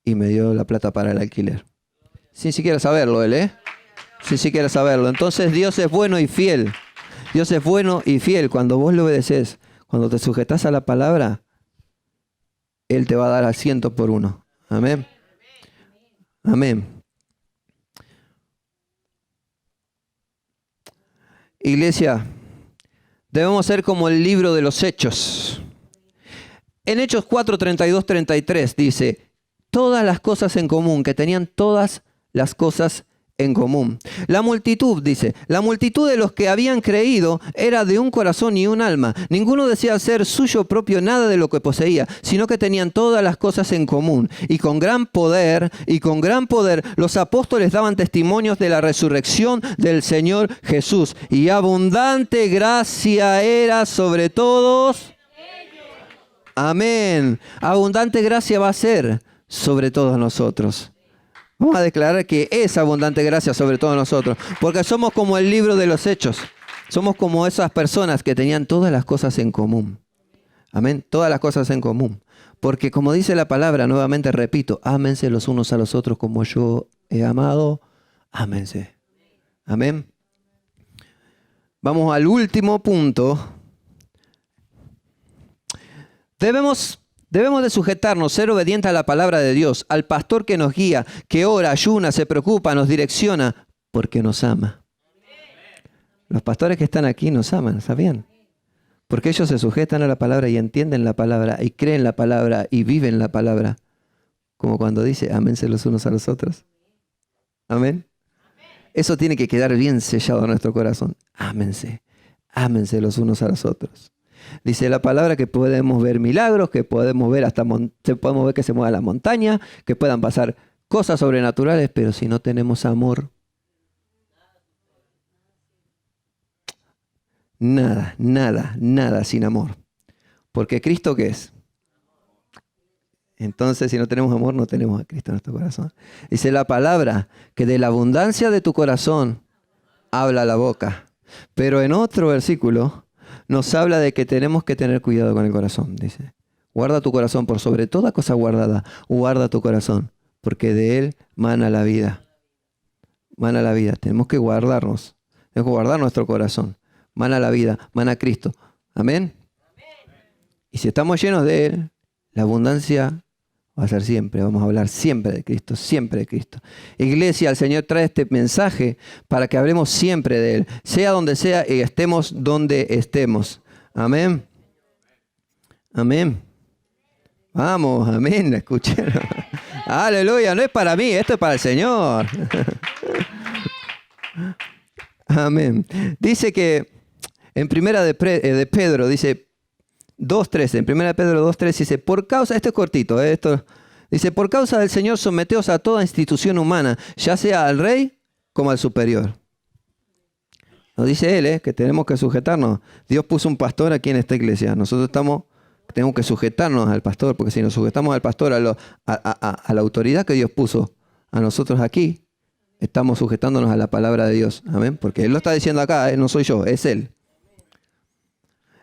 Y me dio la plata para el alquiler. Sin siquiera saberlo él, ¿eh? Sin siquiera saberlo. Entonces Dios es bueno y fiel. Dios es bueno y fiel. Cuando vos le obedeces, cuando te sujetás a la palabra, Él te va a dar al 100 por 1. Amén. Amén. Iglesia, debemos ser como el libro de los Hechos. En Hechos 4, 32, 33 dice, todas las cosas en común, que tenían todas las cosas en común. La multitud, dice, la multitud de los que habían creído era de un corazón y un alma. Ninguno decía hacer suyo propio nada de lo que poseía, sino que tenían todas las cosas en común. Y con gran poder, los apóstoles daban testimonios de la resurrección del Señor Jesús. Y abundante gracia era sobre todos. Amén. Abundante gracia va a ser sobre todos nosotros. Vamos a declarar que es abundante gracia sobre todos nosotros, porque somos como el libro de los Hechos. Somos como esas personas que tenían todas las cosas en común. Amén, todas las cosas en común. Porque como dice la palabra, nuevamente repito, ámense los unos a los otros como yo he amado, ámense. Amén. Vamos al último punto. Debemos de sujetarnos, ser obedientes a la palabra de Dios, al pastor que nos guía, que ora, ayuna, se preocupa, nos direcciona, porque nos ama. Los pastores que están aquí nos aman, ¿sabían? Porque ellos se sujetan a la palabra y entienden la palabra y creen la palabra y viven la palabra. Como cuando dice, ámense los unos a los otros. Amén. Eso tiene que quedar bien sellado en nuestro corazón. Ámense los unos a los otros. Dice la palabra que podemos ver milagros, que podemos ver podemos ver que se mueva la montaña, que puedan pasar cosas sobrenaturales, pero si no tenemos amor, nada sin amor. Porque Cristo, ¿qué es? Entonces, si no tenemos amor, no tenemos a Cristo en nuestro corazón. Dice la palabra que de la abundancia de tu corazón habla la boca. Pero en otro versículo nos habla de que tenemos que tener cuidado con el corazón, dice. Guarda tu corazón por sobre toda cosa guardada. Guarda tu corazón, porque de él mana la vida. Mana la vida. Tenemos que guardarnos. Tenemos que guardar nuestro corazón. Mana la vida, mana Cristo. Amén. Y si estamos llenos de él, la abundancia va a ser siempre. Vamos a hablar siempre de Cristo, siempre de Cristo. Iglesia, el Señor trae este mensaje para que hablemos siempre de Él, sea donde sea y estemos donde estemos. Amén. Amén. Vamos, amén, escucharon. Aleluya, no es para mí, esto es para el Señor. Amén. Dice que en primera de Pedro, dice 2.13, en 1 Pedro 2.13 dice, por causa, esto es cortito, dice, por causa del Señor someteos a toda institución humana, ya sea al rey como al superior. Nos dice él, que tenemos que sujetarnos. Dios puso un pastor aquí en esta iglesia. Nosotros tenemos que sujetarnos al pastor, porque si nos sujetamos al pastor, a la autoridad que Dios puso a nosotros aquí, estamos sujetándonos a la palabra de Dios. Amén. Porque Él lo está diciendo acá, no soy yo, es Él.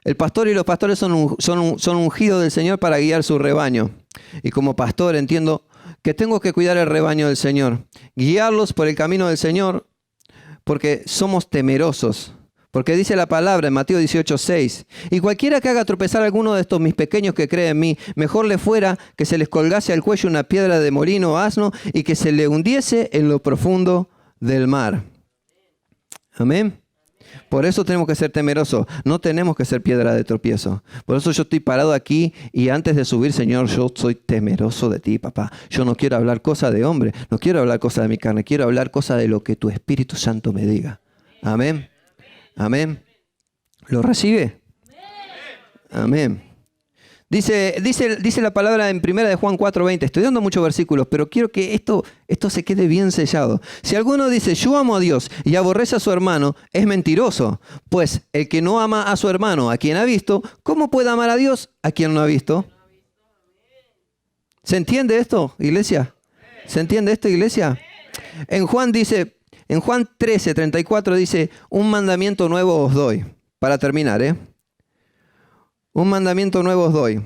El pastor y los pastores son ungidos del Señor para guiar su rebaño. Y como pastor entiendo que tengo que cuidar el rebaño del Señor. Guiarlos por el camino del Señor porque somos temerosos. Porque dice la palabra en Mateo 18:6. Y cualquiera que haga tropezar a alguno de estos mis pequeños que creen en mí, mejor le fuera que se les colgase al cuello una piedra de molino o asno y que se le hundiese en lo profundo del mar. Amén. Por eso tenemos que ser temerosos, no tenemos que ser piedra de tropiezo. Por eso yo estoy parado aquí y antes de subir, Señor, yo soy temeroso de ti, papá. Yo no quiero hablar cosas de hombre, no quiero hablar cosas de mi carne, quiero hablar cosas de lo que tu Espíritu Santo me diga. Amén. Amén. ¿Lo recibe? Amén. Dice la palabra en 1 de Juan 4:20. Estoy dando muchos versículos, pero quiero que esto se quede bien sellado. Si alguno dice, yo amo a Dios y aborrece a su hermano, es mentiroso. Pues el que no ama a su hermano, a quien ha visto, ¿cómo puede amar a Dios a quien no ha visto? ¿Se entiende esto, iglesia? ¿Se entiende esto, iglesia? En Juan 13:34 dice, un mandamiento nuevo os doy. Para terminar, un mandamiento nuevo os doy.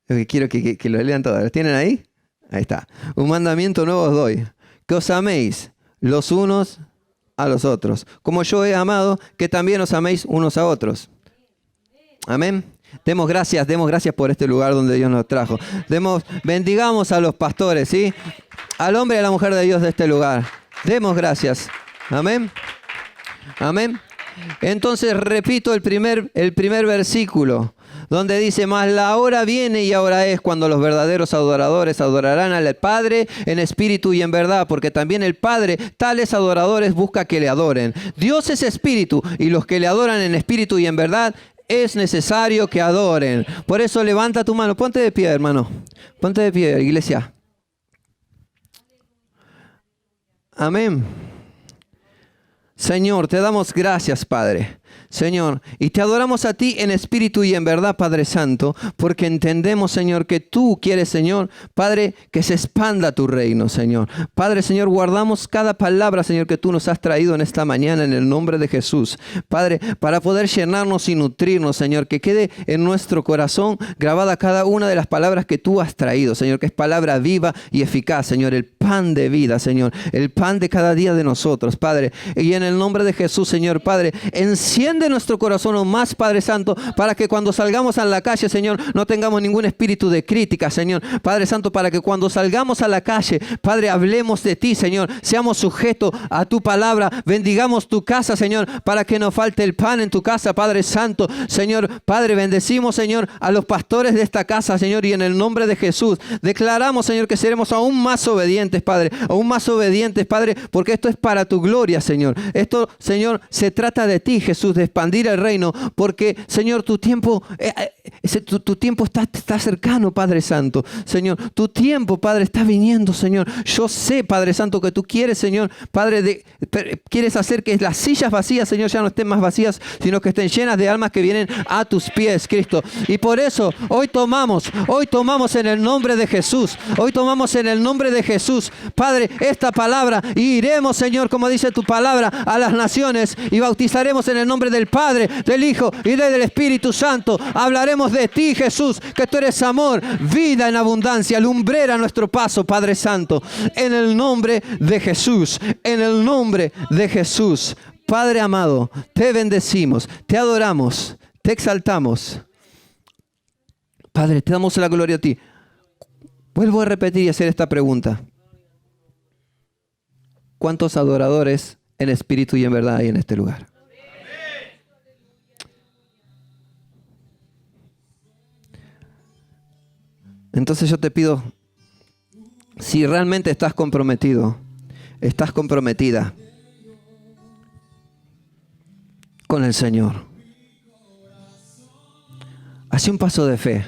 Lo que quiero que lo lean todos. ¿Lo tienen ahí? Ahí está. Un mandamiento nuevo os doy. Que os améis los unos a los otros. Como yo he amado, que también os améis unos a otros. Amén. Demos gracias por este lugar donde Dios nos trajo. Bendigamos a los pastores, ¿sí? Al hombre y a la mujer de Dios de este lugar. Demos gracias. Amén. Amén. Entonces repito el primer versículo, donde dice, mas la hora viene y ahora es cuando los verdaderos adoradores adorarán al Padre en espíritu y en verdad, porque también el Padre tales adoradores busca que le adoren. Dios es espíritu y los que le adoran en espíritu y en verdad es necesario que adoren. Por eso levanta tu mano. Ponte de pie, hermano. Ponte de pie, iglesia. Amén. Señor, te damos gracias, Padre. Señor, y te adoramos a ti en espíritu y en verdad, Padre Santo, porque entendemos, Señor, que tú quieres, Señor, Padre, que se expanda tu reino, Señor. Padre, Señor, guardamos cada palabra, Señor, que tú nos has traído en esta mañana en el nombre de Jesús. Padre, para poder llenarnos y nutrirnos, Señor, que quede en nuestro corazón grabada cada una de las palabras que tú has traído, Señor, que es palabra viva y eficaz, Señor, el pan de vida, Señor, el pan de cada día de nosotros, Padre. Y en el nombre de Jesús, Señor, Padre, enciende nuestro corazón aún más, Padre Santo, para que cuando salgamos a la calle, Señor, no tengamos ningún espíritu de crítica, Señor. Padre Santo, para que cuando salgamos a la calle, Padre, hablemos de ti, Señor. Seamos sujetos a tu palabra. Bendigamos tu casa, Señor, para que no falte el pan en tu casa, Padre Santo. Señor, Padre, bendecimos, Señor, a los pastores de esta casa, Señor, y en el nombre de Jesús declaramos, Señor, que seremos aún más obedientes, Padre, aún más obedientes, Padre, porque esto es para tu gloria, Señor. Esto, Señor, se trata de ti, Jesús, de expandir el reino, porque, Señor, tu tiempo está cercano, Padre Santo. Señor, tu tiempo, Padre, está viniendo, Señor. Yo sé, Padre Santo, que tú quieres, Señor, Padre, quieres hacer que las sillas vacías, Señor, ya no estén más vacías, sino que estén llenas de almas que vienen a tus pies, Cristo. Y por eso hoy tomamos en el nombre de Jesús, hoy tomamos en el nombre de Jesús, Padre, esta palabra, y iremos, Señor, como dice tu palabra, a las naciones y bautizaremos en el nombre del Padre, del Hijo y del Espíritu Santo. Hablaremos de ti, Jesús, que tú eres amor, vida en abundancia, lumbrera a nuestro paso, Padre Santo, en el nombre de Jesús, en el nombre de Jesús. Padre amado, te bendecimos, te adoramos, te exaltamos. Padre, te damos la gloria a ti. Vuelvo a repetir y hacer esta pregunta. ¿Cuántos adoradores en espíritu y en verdad hay en este lugar? Entonces yo te pido, si realmente estás comprometido, estás comprometida con el Señor, hace un paso de fe.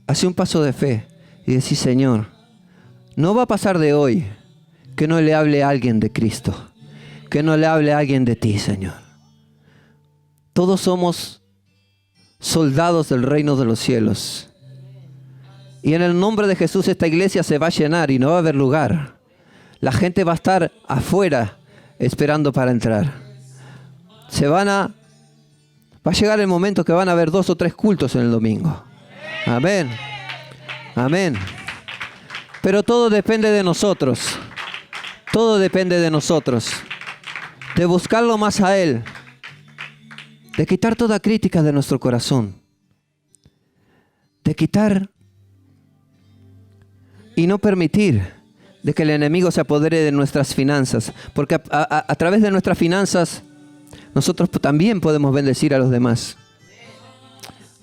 Hace un paso de fe y decís, Señor, no va a pasar de hoy que no le hable a alguien de Cristo, que no le hable a alguien de ti, Señor. Todos somos soldados del reino de los cielos. Y en el nombre de Jesús esta iglesia se va a llenar y no va a haber lugar. La gente va a estar afuera esperando para entrar. Va a llegar el momento que van a haber 2 o 3 cultos en el domingo. Amén. Amén. Pero todo depende de nosotros. Todo depende de nosotros. De buscarlo más a Él. De quitar toda crítica de nuestro corazón. De quitar y no permitir de que el enemigo se apodere de nuestras finanzas. Porque a través de nuestras finanzas nosotros también podemos bendecir a los demás.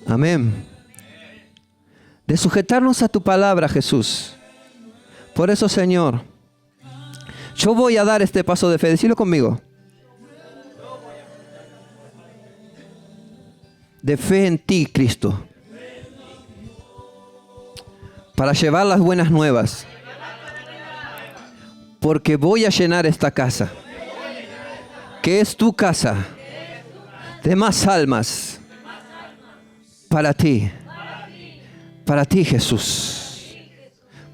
Amén. De sujetarnos a tu palabra, Jesús. Por eso, Señor, yo voy a dar este paso de fe. Decilo conmigo. de fe en ti, Cristo, para llevar las buenas nuevas, porque voy a llenar esta casa, que es tu casa, de más almas para ti, Jesús,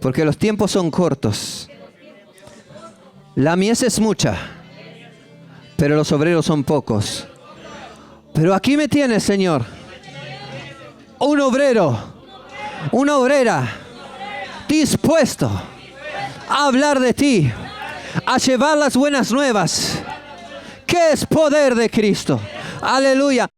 porque los tiempos son cortos, la mies es mucha, pero los obreros son pocos. Pero aquí me tienes, Señor, un obrero, una obrera, dispuesto a hablar de ti, a llevar las buenas nuevas, que es poder de Cristo. Aleluya.